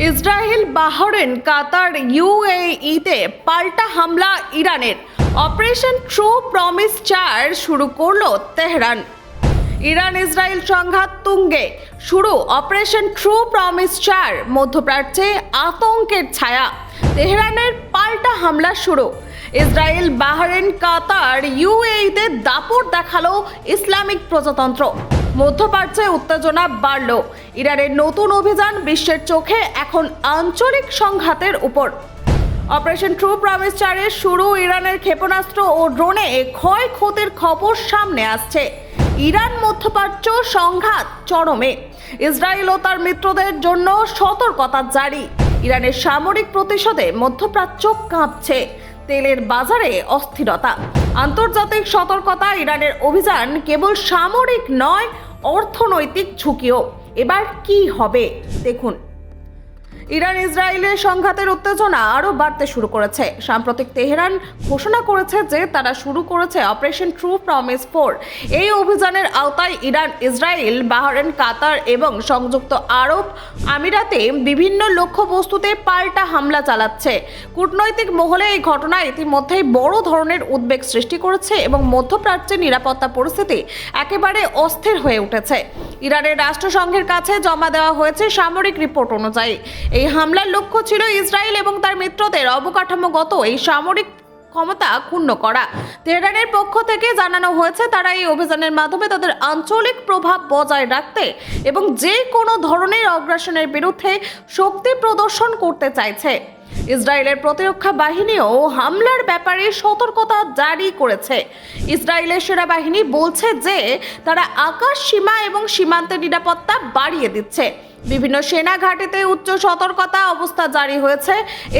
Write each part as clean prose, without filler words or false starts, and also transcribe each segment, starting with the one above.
Israel, Bahrain, কাতার, ইউএইতে পাল্টা হামলা ইরানের। অপারেশন ট্রু প্রমিস 4 শুরু করলো তেহরান। ইরান ইসরায়েল সংঘাত তুঙ্গে, শুরু অপারেশন ট্রু প্রমিস 4। মধ্যপ্রাচ্যে আতঙ্কের ছায়া, তেহরানের পাল্টা হামলা শুরু। ইসরায়েল, বাহরেন, কাতার, ইউএইতে দাপট দেখালো ইসলামিক প্রজাতন্ত্র। মধ্যপ্রাচ্যে উত্তেজনা বাড়ল। ইরানের নতুন অভিযান বিশ্বের চোখে এখন আঞ্চলিক সংঘাতের উপর। অপারেশন ট্রু প্রমিস 4 শুরু। ইরানের ক্ষেপণাস্ত্র ও ড্রোনে ক্ষয়ক্ষতির খবর সামনে আসছে। ইরান মধ্যপ্রাচ্য সংঘাত চরমে, ইসরায়েল ও তার মিত্রদের জন্য সতর্কতা জারি। ইরানের সামরিক প্রতিশোধে মধ্যপ্রাচ্য কাঁপছে, তেলের বাজারে অস্থিরতা, আন্তর্জাতিক সতর্কতা। ইরানের অভিযান কেবল সামরিক নয়, অর্থনৈতিক ঝুঁকিও। এবার কি হবে দেখুন। ইরান ইসরায়েলের সংঘাতের উত্তেজনা আরও বাড়তে শুরু করেছে। সাম্প্রতিক তেহরান ঘোষণা করেছে যে তারা শুরু করেছে অপারেশন ট্রু প্রমিস 4। এই অভিযানের আওতায় ইরান ইসরায়েল, বাহরেন, কাতার এবং সংযুক্ত আরব আমিরাতে বিভিন্ন লক্ষ্যবস্তুতে পাল্টা হামলা চালাচ্ছে। কূটনৈতিক মহলে এই ঘটনা ইতিমধ্যেই বড় ধরনের উদ্বেগ সৃষ্টি করেছে এবং মধ্যপ্রাচ্যের নিরাপত্তা পরিস্থিতি একেবারে অস্থির হয়ে উঠেছে। ইরানের রাষ্ট্রসংঘের কাছে জমা দেওয়া হয়েছে সামরিক রিপোর্ট অনুযায়ী এই হামলার লক্ষ্য ছিল ইসরায়েল এবং তার মিত্রদের অবকাঠামোগত এই সামরিক ক্ষমতা ক্ষুণ্ণ করা। তেহরানের পক্ষ থেকে জানানো হয়েছে তারা এই অভিযানের মাধ্যমে তাদের আঞ্চলিক প্রভাব বজায় রাখতে এবং যে কোনো ধরনের অগ্রাসনের বিরুদ্ধে শক্তি প্রদর্শন করতে চাইছে। ইসরায়েলের প্রতিরক্ষা বাহিনীও হামলার ব্যাপারে সতর্কতা জারি করেছে। ইসরায়েলের সেনাবাহিনী বলছে যে তারা আকাশ সীমা এবং সীমান্তের নিরাপত্তা বাড়িয়ে দিচ্ছে। বিভিন্ন সেনা ঘাঁটিতে উচ্চ সতর্কতা অবস্থা জারি হয়েছে।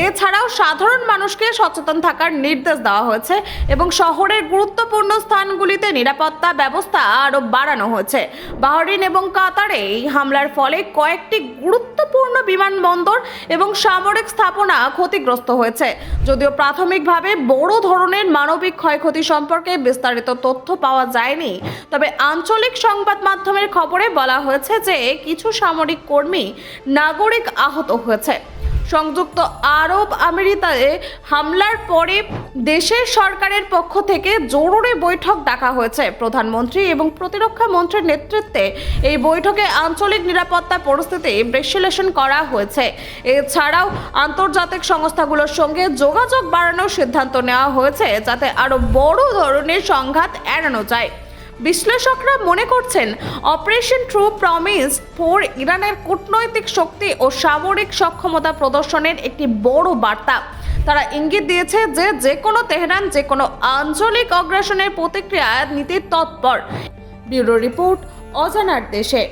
এছাড়াও সাধারণ মানুষকে সচেতন থাকার নির্দেশ দেওয়া হয়েছে এবং শহরের গুরুত্বপূর্ণ স্থানগুলিতে নিরাপত্তা ব্যবস্থা আরও বাড়ানো হয়েছে। বাহরিন এবং কাতারে এই হামলার ফলে কয়েকটি গুরুত্বপূর্ণ বিমানবন্দর এবং সামরিক স্থাপনা ক্ষতিগ্রস্ত হয়েছে। যদিও প্রাথমিকভাবে বড় ধরনের মানবিক ক্ষয়ক্ষতি সম্পর্কে বিস্তারিত তথ্য পাওয়া যায়নি, তবে আঞ্চলিক সংবাদ মাধ্যমের খবরে বলা হয়েছে যে কিছু সামরিক কর্মী, নাগরিক আহত হয়েছে। সংযুক্ত আরব আমিরাতে হামলার পরে দেশের সরকারের পক্ষ থেকে জরুরি বৈঠক ডাকা হয়েছে। প্রধানমন্ত্রী এবং প্রতিরক্ষা মন্ত্রীর নেতৃত্বে এই বৈঠকে আঞ্চলিক নিরাপত্তা পরিস্থিতি বিশ্লেষণ করা হয়েছে। এছাড়াও আন্তর্জাতিক সংস্থাগুলোর সঙ্গে যোগাযোগ বাড়ানোর সিদ্ধান্ত নেওয়া হয়েছে যাতে আরও বড় ধরনের সংঘাত এড়ানো যায়। বিশ্লেষকরা মনে করছেন অপারেশন ট্রু প্রমিস 4 ইরানের কূটনৈতিক শক্তি ও সামরিক সক্ষমতা প্রদর্শনের একটি বড় বার্তা। তারা ইঙ্গিত দিয়েছে যে কোনো তেহরান যে কোনো আঞ্চলিক অগ্রাসনের প্রতিক্রিয়া নিতে তৎপর। ব্যুরো রিপোর্ট, অজানার দেশে।